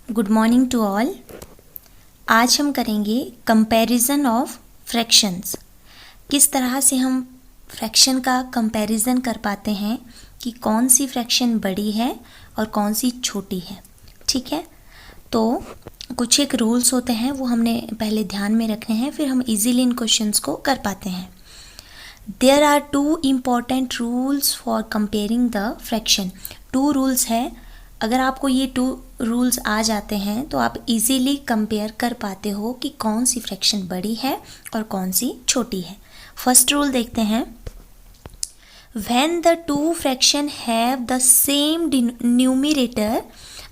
Good morning to all. आज हम करेंगे कंपैरिजन ऑफ फ्रैक्शंस। किस तरह से हम फ्रैक्शन का कंपैरिजन कर पाते हैं कि कौन सी फ्रैक्शन बड़ी है और कौन सी छोटी है। ठीक है, तो कुछ एक रूल्स होते हैं वो हमने पहले ध्यान में रखने हैं, फिर हम इजीली इन क्वेश्चंस को कर पाते हैं। There are two important rules for comparing the fraction. 2 रूल्स है। अगर आपको ये 2 रूल्स आ जाते हैं तो आप इजीली कंपेयर कर पाते हो कि कौन सी फ्रैक्शन बड़ी है और कौन सी छोटी है। फर्स्ट रूल देखते हैं। When the 2 fraction have the same numerator,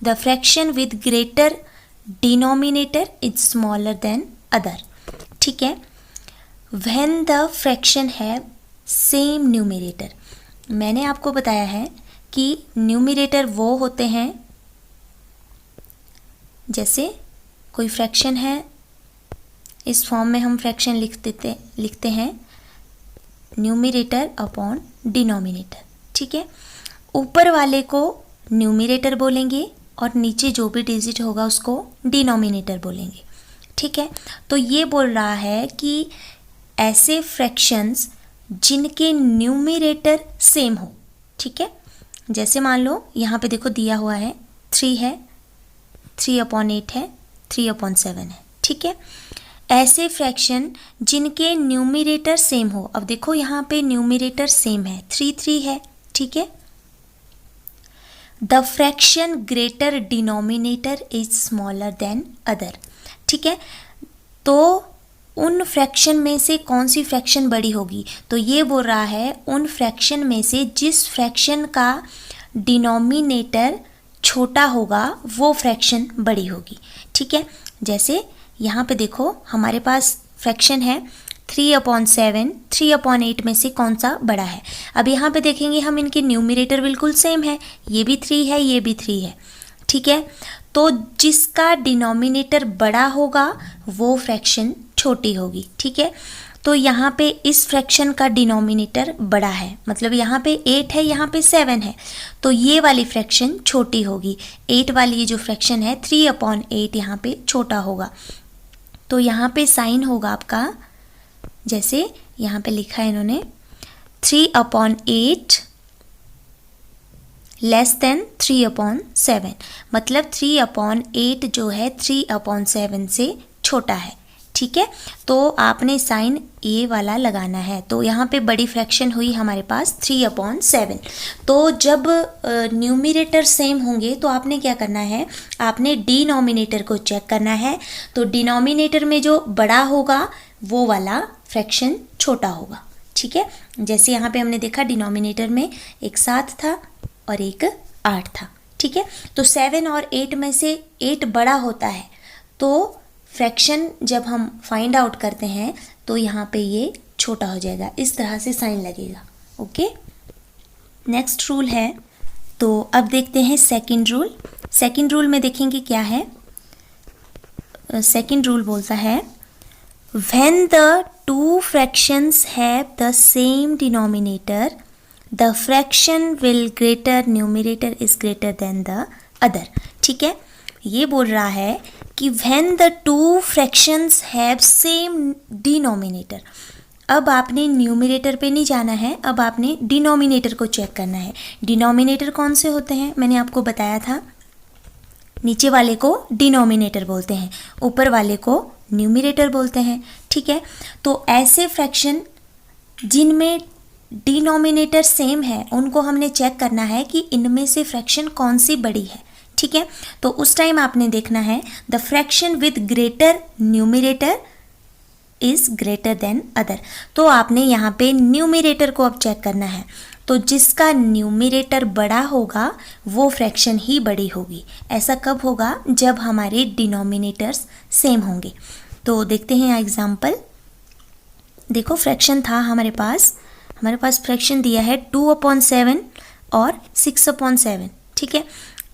the fraction with greater denominator is smaller than other. ठीक है, when the fraction have same numerator, मैंने आपको बताया है कि न्यूमरेटर वो होते हैं, जैसे कोई फ्रैक्शन है, इस फॉर्म में हम फ्रैक्शन लिखते हैं न्यूमरेटर अपॉन डिनोमिनेटर। ठीक है, ऊपर वाले को न्यूमरेटर बोलेंगे और नीचे जो भी डिजिट होगा उसको डिनोमिनेटर बोलेंगे। ठीक है, तो ये बोल रहा है कि ऐसे फ्रैक्शंस जिनके न्यूमरेटर सेम हो। ठीक है, जैसे मान लो यहाँ पे देखो दिया हुआ है 3 है, 3/8 है, 3/7 है। ठीक है, ऐसे फ्रैक्शन जिनके न्यूमरेटर सेम हो। अब देखो यहाँ पे न्यूमरेटर सेम है, 3 है। ठीक है, the fraction greater denominator is smaller than other. ठीक है, तो उन फ्रैक्शन में से कौन सी फ्रैक्शन बड़ी होगी, तो ये बोल रहा है उन फ्रैक्शन में से जिस फ्रैक्शन का डिनोमिनेटर छोटा होगा वो फ्रैक्शन बड़ी होगी। ठीक है, जैसे यहाँ पे देखो हमारे पास फ्रैक्शन है 3/7, 3/8 में से कौन सा बड़ा है। अब यहाँ पे देखेंगे हम, इनके न्यूमरेटर बिल्कुल सेम है, ये भी 3 है, ये भी 3 है। ठीक है, तो जिसका डिनोमिनेटर बड़ा होगा वो फ्रैक्शन छोटी होगी। ठीक है, तो यहाँ पे इस फ्रैक्शन का डिनोमिनेटर बड़ा है, मतलब यहाँ पे 8 है, यहाँ पे 7 है, तो ये वाली फ्रैक्शन छोटी होगी। 8 वाली ये जो फ्रैक्शन है 3/8 यहाँ पे छोटा होगा। तो यहाँ पे साइन होगा आपका, जैसे यहाँ पे लिखा है इन्होंने 3/8 लेस देन 3/7, मतलब 3/8 जो है 3/7 से छोटा है। ठीक है, तो आपने साइन ये वाला लगाना है। तो यहाँ पे बड़ी फ्रैक्शन हुई हमारे पास 3/7। तो जब न्यूमरेटर सेम होंगे तो आपने क्या करना है, आपने डिनोमिनेटर को चेक करना है। तो डिनोमिनेटर में जो बड़ा होगा वो वाला फ्रैक्शन छोटा होगा। ठीक है, जैसे यहाँ पे हमने देखा डिनोमिनेटर में एक 7 था और एक 8 था। ठीक है, तो 7 और 8 में से 8 बड़ा होता है, तो फ्रैक्शन जब हम फाइंड आउट करते हैं तो यहाँ पे ये छोटा हो जाएगा, इस तरह से साइन लगेगा। ओके, नेक्स्ट रूल है, तो अब देखते हैं सेकंड रूल। सेकंड रूल में देखेंगे क्या है। सेकंड रूल बोलता है when the 2 fractions have the same denominator, the fraction will greater numerator is greater than the other. ठीक है, ये बोल रहा है कि when the 2 fractions have same denominator. अब आपने न्यूमरेटर पे नहीं जाना है, अब आपने डिनोमिनेटर को चेक करना है। डिनोमिनेटर कौन से होते हैं, मैंने आपको बताया था, नीचे वाले को डिनोमिनेटर बोलते हैं, ऊपर वाले को न्यूमरेटर बोलते हैं। ठीक है, तो ऐसे फ्रैक्शन जिनमें डिनोमिनेटर सेम है उनको हमने चेक करना है कि इनमें से फ्रैक्शन कौन सी बड़ी है। ठीक है, तो उस टाइम आपने देखना है the fraction with greater numerator is greater than other. तो आपने यहाँ पे न्यूमरेटर को अब चेक करना है, तो जिसका न्यूमरेटर बड़ा होगा वो फ्रैक्शन ही बड़ी होगी। ऐसा कब होगा, जब हमारे डिनोमिनेटर्स सेम होंगे। तो देखते हैं एग्जाम्पल। देखो फ्रैक्शन था हमारे पास फ्रैक्शन दिया है 2/7 और 6/7। ठीक है,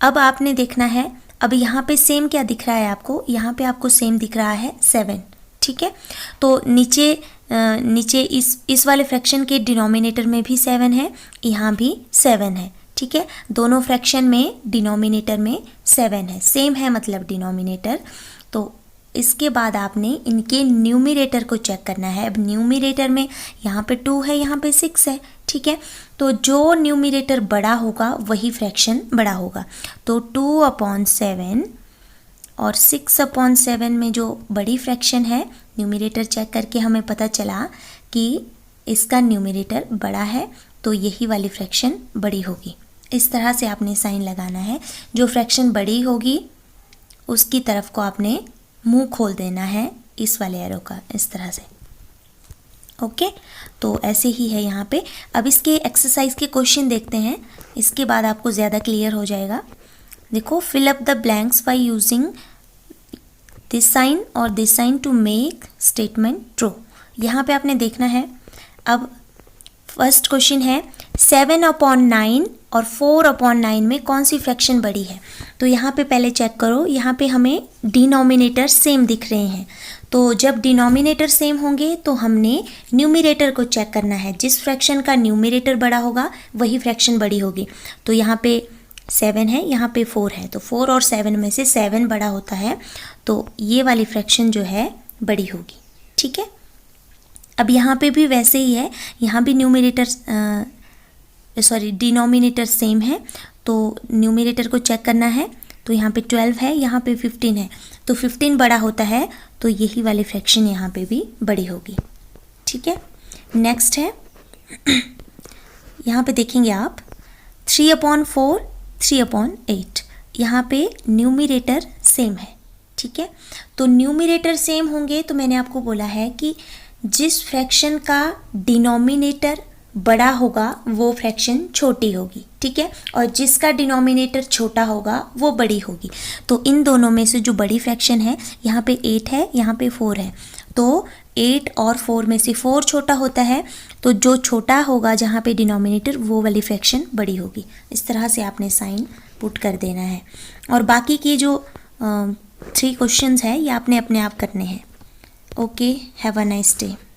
अब आपने देखना है, अब यहाँ पे सेम क्या दिख रहा है आपको, यहाँ पे आपको सेम दिख रहा है 7। ठीक है, तो नीचे इस वाले फ्रैक्शन के डिनोमिनेटर में भी 7 है, यहाँ भी 7 है। ठीक है, दोनों फ्रैक्शन में डिनोमिनेटर में 7 है, सेम है मतलब डिनोमिनेटर। तो इसके बाद आपने इनके न्यूमरेटर को चेक करना है। अब न्यूमरेटर में यहाँ पे 2 है, यहाँ पे 6 है, ठीक है। तो जो न्यूमरेटर बड़ा होगा वही फ्रैक्शन बड़ा होगा। तो 2/7 और 6/7 में जो बड़ी फ्रैक्शन है, न्यूमरेटर चेक करके हमें पता चला कि इसका न्यूमरेटर बड़ा है, तो यही वाली फ्रैक्शन बड़ी होगी। इस तरह से आपने साइन लगाना है। जो फ्रैक्शन बड़ी होगी उसकी तरफ को आपने मुंह खोल देना है इस वाले एरो का, इस तरह से। ओके, तो ऐसे ही है यहाँ पे। अब इसके एक्सरसाइज के क्वेश्चन देखते हैं, इसके बाद आपको ज़्यादा क्लियर हो जाएगा। देखो, fill up the blanks by using this sign और this sign to make statement true. यहाँ पे आपने देखना है। अब फर्स्ट क्वेश्चन है 7/9 और 4/9 में कौन सी फ्रैक्शन बड़ी है। तो यहाँ पे पहले चेक करो, यहाँ पे हमें डिनोमिनेटर सेम दिख रहे हैं। तो जब डिनोमिनेटर सेम होंगे तो हमने न्यूमरेटर को चेक करना है। जिस फ्रैक्शन का न्यूमरेटर बड़ा होगा वही फ्रैक्शन बड़ी होगी। तो यहाँ पे 7 है, यहाँ पे 4 है, तो 4 और 7 में से 7 बड़ा होता है, तो ये वाली फ्रैक्शन जो है बड़ी होगी, ठीक है। अब यहाँ पे भी वैसे ही है, यहाँ भी डिनोमिनेटर सेम है, तो न्यूमरेटर को चेक करना है। तो यहाँ पे 12 है, यहाँ पे 15 है, तो 15 बड़ा होता है, तो यही वाली फ्रैक्शन यहाँ पे भी बड़ी होगी, ठीक है। नेक्स्ट है, यहाँ पे देखेंगे आप 3/4, 3/8, यहाँ पे न्यूमरेटर सेम है, ठीक है। तो न्यूमरेटर सेम होंगे तो मैंने आपको बोला है कि जिस फ्रैक्शन का डिनोमिनेटर बड़ा होगा वो फ्रैक्शन छोटी होगी, ठीक है, और जिसका डिनोमिनेटर छोटा होगा वो बड़ी होगी। तो इन दोनों में से जो बड़ी फ्रैक्शन है, यहाँ पे 8 है, यहाँ पे 4 है, तो 8 और 4 में से 4 छोटा होता है, तो जो छोटा होगा जहाँ पे डिनोमिनेटर वो वाली फ्रैक्शन बड़ी होगी। इस तरह से आपने साइन पुट कर देना है। और बाकी के जो 3 क्वेश्चंस है ये आपने अपने आप करने हैं। Okay, have a nice day.